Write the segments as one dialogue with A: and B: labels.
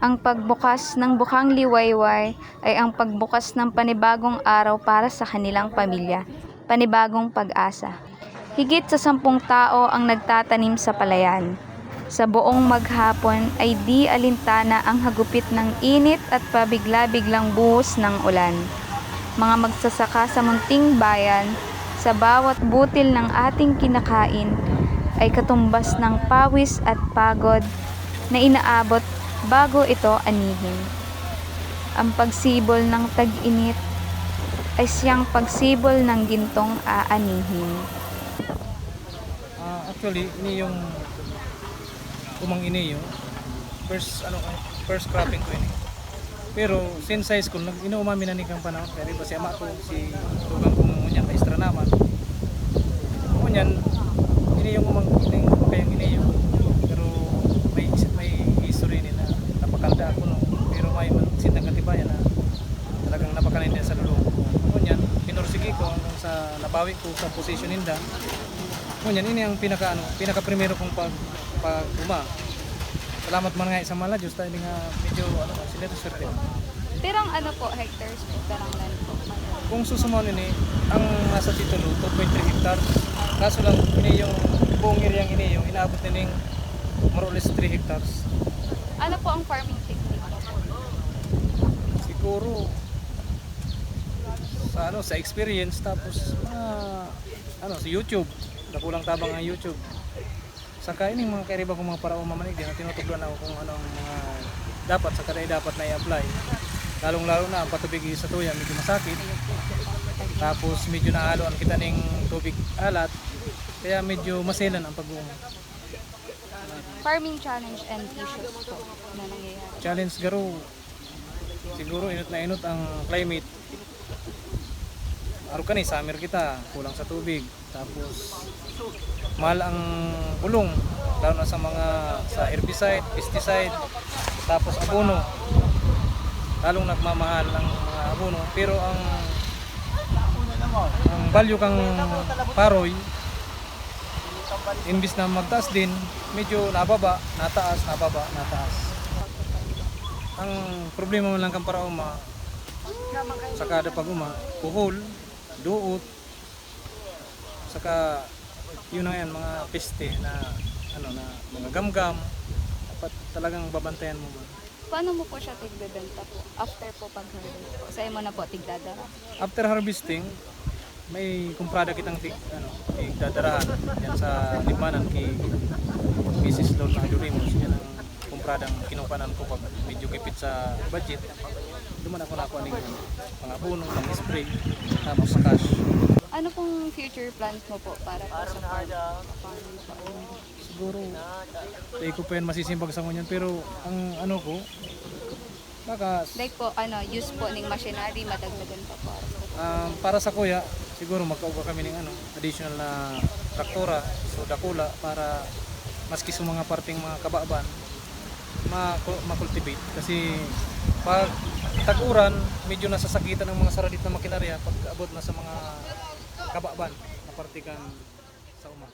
A: Ang pagbukas ng Bukang Liwayway ay ang pagbukas ng panibagong araw para sa kanilang pamilya, panibagong pag-asa. Higit sa 10 tao ang nagtatanim sa palayan. Sa buong maghapon ay di alintana ang hagupit ng init at pabigla-biglang buhos ng ulan. Mga magsasaka sa munting bayan, sa bawat butil ng ating kinakain ay katumbas ng pawis at pagod na inaabot bago ito anihin. Ang pagsibol ng tag-init ay siyang pagsibol ng gintong aanihin.
B: Actually, ini yung umang ini yung first cropping ko ini. Pero since high school, inuumami na ni kang panahon. Kaya ba si ama ko, si tugang kong ngunyan, maestra naman. Ngunyan, ini yung umang kayang ini yung. Pero may history ni na napakalda ako no. Pero may sintang katibayan na talagang napakanin din sa lulong ko. Ngunyan, pinursigi ko hanggang sa nabawi ko sa position ninda. Ngunyan, ini ang pinaka primero kong pag-uma. Salamat man nga sa mala, Diyos tayo nga medyo sila to swerte.
A: Pero ang hectares po, tarang land po.
B: Kung susumon ini, ang nasa titulo, 2.3 hectares. Kaso lang, ini yung buong area ini, yung inaabot nining more or less 3 hectares.
A: Ano po ang farming technique?
B: Siguro, sa experience, tapos, sa YouTube. Nakulang tabang ang YouTube. Saka ining mga kairiba kong mga paraong mamanig din na tinutuglan ako kung ano ang mga dapat sa kada dapat na i-apply. Lalong-lalo na ang patubig sa tuya medyo masakit. Tapos medyo nahalo ang kita ning tubig alat. Kaya medyo maselan ang pag-uuma.
A: Farming challenge and issues po na nangyayari.
B: Challenge siguro inot na inot ang climate. Araw kani summer kita, kulang sa tubig. Tapos mahal ang bulong, lalo na sa herbicide, pesticide, tapos abono. Lalong nagmamahal ang mga abono, pero ang value kang paroy, imbis na magtaas din, medyo nababa, nataas, nababa, nataas. Ang problema mo lang kang parauma, sa kada pag-uma, puhol, duot, saka yun na yan, mga peste na mga gamgam, dapat talagang babantayan mo man.
A: Paano mo po siya tigbebenta po? After po pag-harvest po? Sa'yo mo na po tigdadara?
B: After harvesting, may kumprada kitang tigdadarahan yan sa limanan kay Mrs. Lord na Durimos. Yan ang kumpradang kinupanan ko pag medyo kipit sa budget. Duman ako nakuha ng mga puno, ng spray, tapos sa cash.
A: Ano pong future plans mo po para po sa farming po?
B: Siguro, hindi ko pa yan masisimpag sa ngunyan, pero ang ko,
A: like po, use po ng machinery, madagdagan pa po.
B: Para sa kuya, siguro magkauga kami ng additional na traktora, so dakula, para maski sa mga parting mga kababan, makultivate. Kasi pag tag-uran, medyo nasasakitan ng mga saradit na makinarya pag abot na sa mga kababan na partikan sa uma.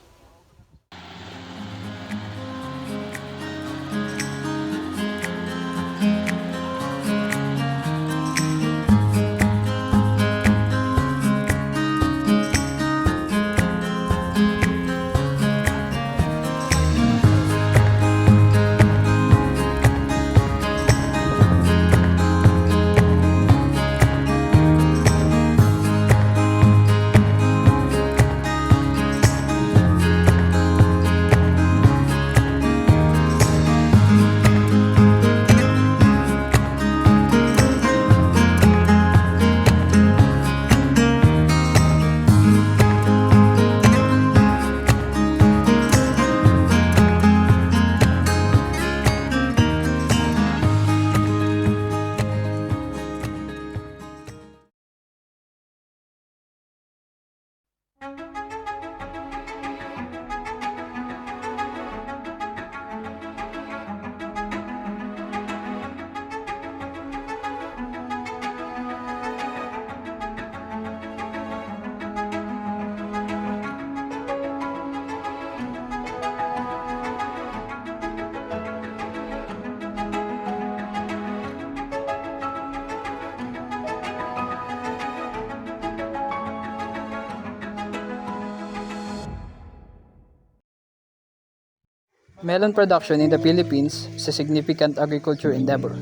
C: Melon production in the Philippines is a significant agriculture endeavor,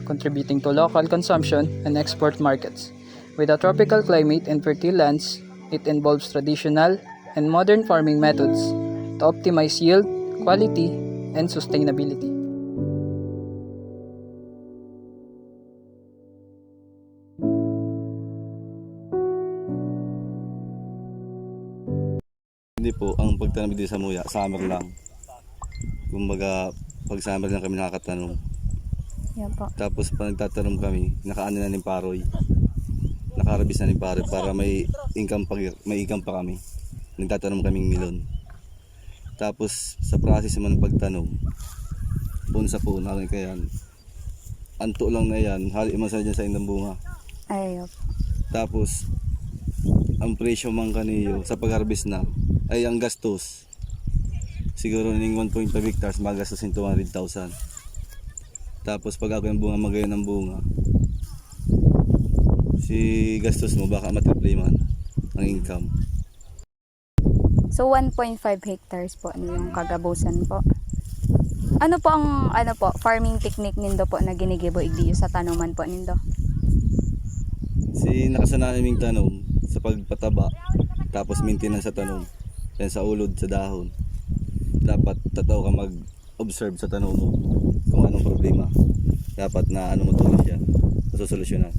C: contributing to local consumption and export markets. With a tropical climate and fertile lands, it involves traditional and modern farming methods to optimize yield, quality, and sustainability.
D: Hindi po, ang pagtanim dito sa Muya, summer lang. Kumbaga, pag summer lang kami nakakatanong.
A: Yan po.
D: Tapos pag nagtatanong kami, nakaano na ng paroy. Nakarabis na ng paroy para may income pa kami. Nagtatanong kaming milon. Tapos sa process naman ng pagtanom, puno sa puno, kaya anto lang na yan, hali man sa dyan sa indang bunga.
A: Ay, opo.
D: Tapos, ang presyo man kaniyo sa pag-harvest na, ay ang gastos. Siguro ning 1.5 hectares, magastos ng 200,000. Tapos pag ako yung bunga, magayon ng bunga, si gastos mo baka matriple man ang income.
A: So 1.5 hectares po ano yung kagabusan po. Ano po ang farming technique nindo po na ginigibo igdiyo sa tanuman po nindo?
D: Si nakasanayan naming tanom sa pagpataba, tapos maintenance sa tanom, yan sa ulod, sa dahon. Dapat tataw ka mag-observe sa tanom mo kung anong problema. Dapat na ano mo tuloy siya, masusolusyonan.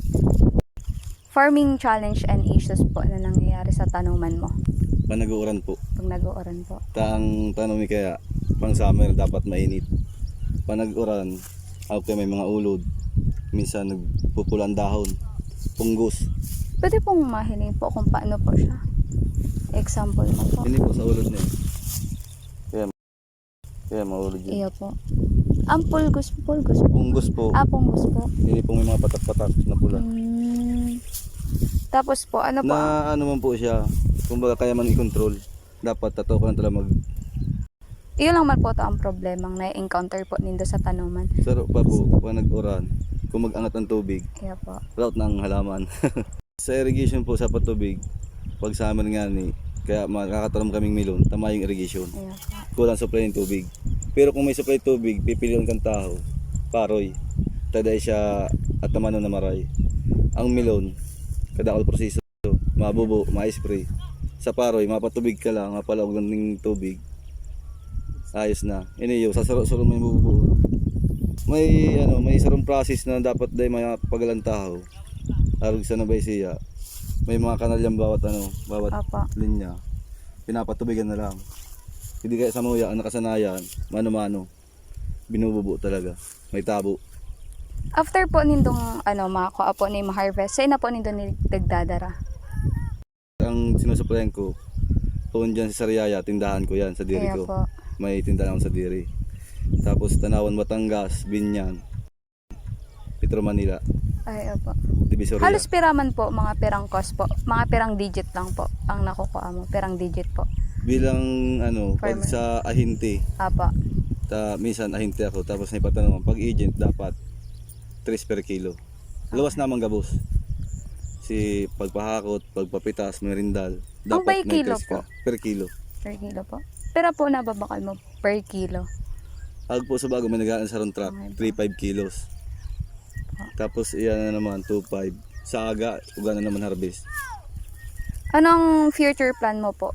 A: Farming challenge and issues po na nangyayari sa tanuman mo
D: Panag-uuran po.
A: pag nag-uuran po.
D: Ang tanong ni kaya, pang summer dapat mainit. Panag-uran, okay may mga ulod. Minsan nagpupula ang dahon. Punggos.
A: Pwede pong mahiling po kung paano po siya. Example mo po.
D: Hindi po sa ulod niya. Kaya maulod yun.
A: Iyo po. Ang pulgos po.
D: Punggos po.
A: Pulgos po.
D: Hindi po may mga patak-patak na pula.
A: Tapos po, ano po?
D: Na ano man po siya, kumbaga kaya man i-control. Dapat tataw ko lang talaga
A: Iyo lang man po to ang problemang na-encounter po nindo sa tanuman.
D: saro pa po, pag nag-uran, kung mag-angat ng tubig,
A: Iyo po.
D: route ng halaman. Sa irrigation po sa patubig, pag summer nga ni, kaya makakatanom kaming milon, tama yung irrigation.
A: Iyo po.
D: Kulang supply ng tubig. Pero kung may supply tubig, pipilihan kang tao, paroy, taday siya at tamano na maray. Ang milon, kada all proseso, mabubo, ma-spray. Sa paroy, mapatubig ka lang, mapalawag lang ng tubig. Ayos na. Iniyo, sasaro-saro may bubuo. May sarong process na dapat day mga pagalang tao. Arog sa nabay siya. May mga kanal yan bawat
A: Apa.
D: linya. Pinapatubigan na lang. Hindi kaya sa Muya, ang nakasanayan, mano-mano. Binububo talaga. May tabo.
A: After po nindong makakuha po ni ma-harvest, sa'yo na po nindong nagdadara.
D: Ang sinusuplayan ko, doon dyan sa Sariaya, tindahan ko yan sa diri
A: Kaya
D: ko.
A: po.
D: May tindahan ako sa diri. Tapos Tanawan, Batangas, Binyan, Petro Manila,
A: Ay, opo.
D: Divisoria.
A: Halos piraman po, mga pirang cost po. Mga pirang digit lang po ang nakukuha mo. Pirang digit po.
D: Bilang pag
A: Farmer.
D: sa ahinte,
A: Apa.
D: minsan ahinte ako, tapos may patanong, pag agent dapat 3 per kilo. Luwas naman gabos. Si pagpahakot, pagpapitas, merindal,
A: Ang by
D: dapat may
A: kilo
D: 3 ka.
A: po?
D: Per kilo.
A: Per kilo po. Pero po nababakal mo per kilo.
D: Ag po sa bago may nagaan sa round truck, 3-5 kilos. Tapos iyan na naman, 2-5. Sa aga, uga na naman harvest.
A: Anong future plan mo po?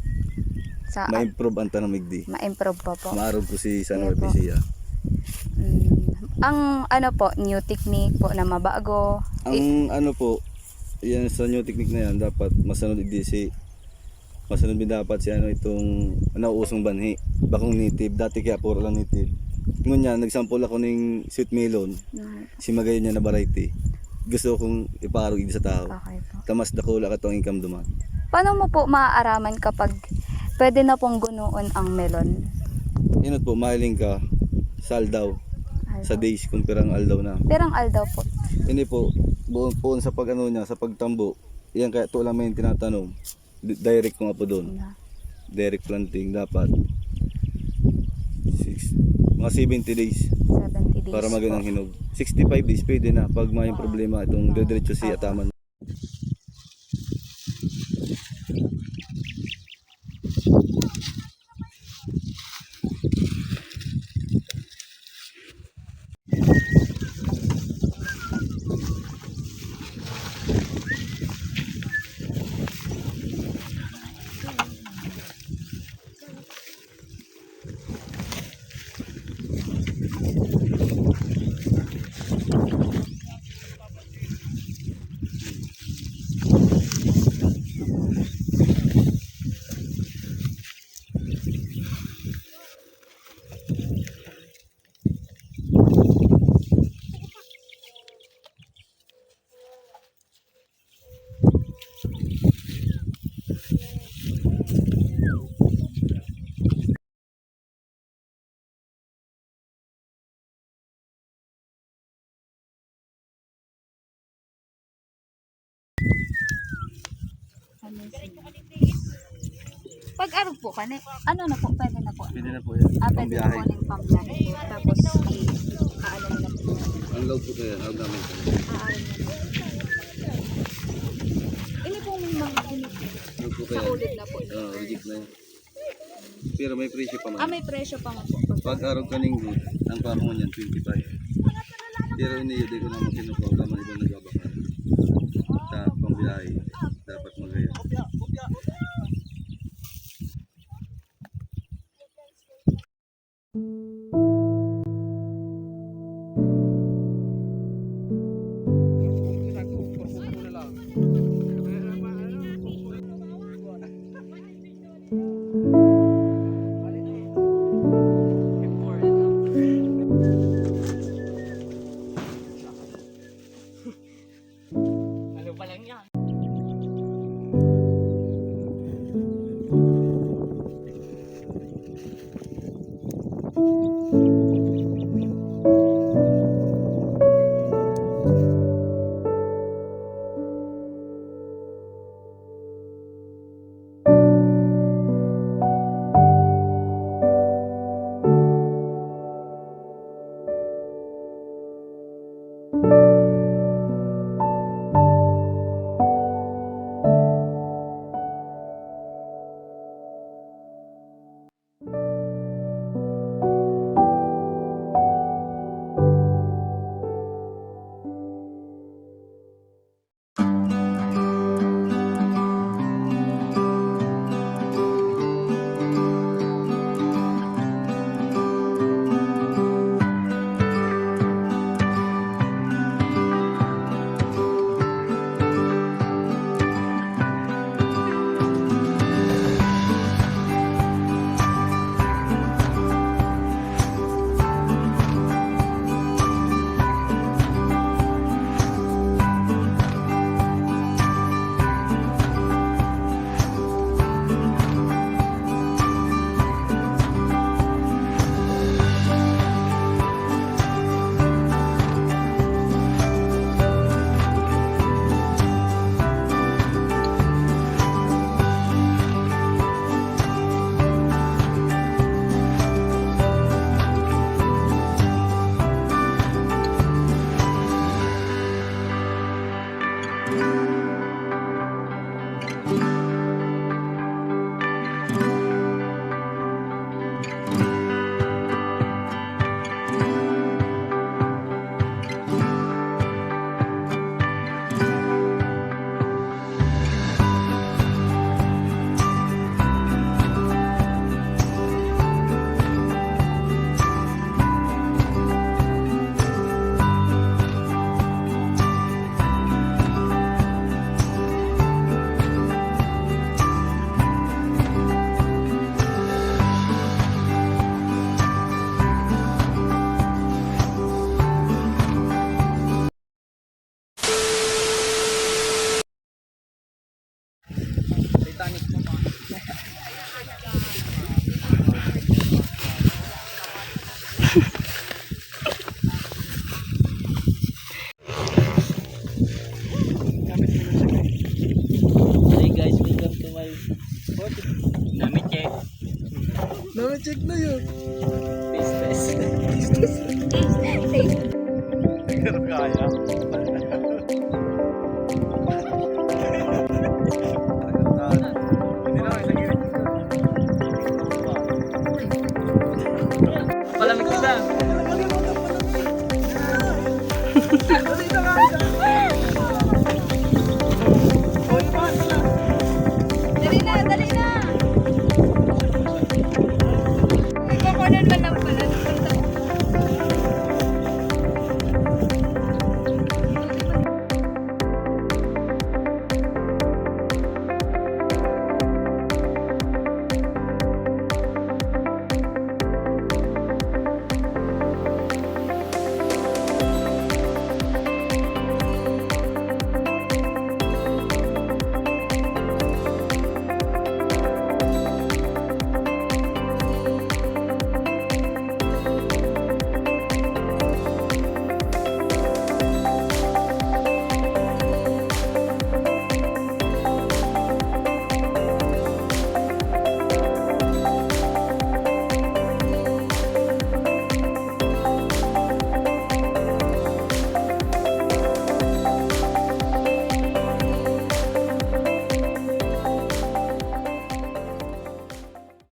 A: Sa
D: Ma-improve ang tanong migdi.
A: ma-improve pa po.
D: Maarog ko si San
A: Yeah po.
D: Bisia.
A: Ang new technique po na mabago.
D: Ang po, yan sa new technique na yan, dapat masunod din dapat si itong nauusong banhi. Bakong native, dati kaya puro lang native. Ngunyan, nagsample ako ng sweet melon, si magayon niya na variety. Gusto kong iparog sa tao.
A: Okay po.
D: Tamas dakula ka itong income duman.
A: Paano mo po maaaraman kapag pwede na pong gunuon ang melon?
D: Inot po, mahiling ka sa aldaw, sa days kung pirang aldaw na.
A: Pirang aldaw po.
D: Hindi po, buon sa niya, sa pagtambo, yan kaya ito lang may tinatanong. Direct ko nga po doon. Direct planting dapat. Mga 70 days
A: 70 days
D: para
A: po.
D: magandang hinog. 65 days pwede na pag may problema itong diretso siya taman.
A: Pag araw po ka ano na po, pwede na po.
D: Pwede na po yan.
A: Pwede na po ng pambiyahe po. Tapos, ano na po.
D: Ang load po kaya, ang namin.
A: Ini po may mga
D: Load po
A: sa
D: kaya.
A: ulit na po.
D: Reject na yan. Pero may presyo pa man.
A: May presyo pa nga po.
D: Pag araw kaning good, ang pamo niyan 25. Pero iniyo, di ko naman kinukuha man ibang nagbabakal. Sa pambiyahe, dapat magaya.
B: Check na yun.
A: Taste.
B: Pero kaya.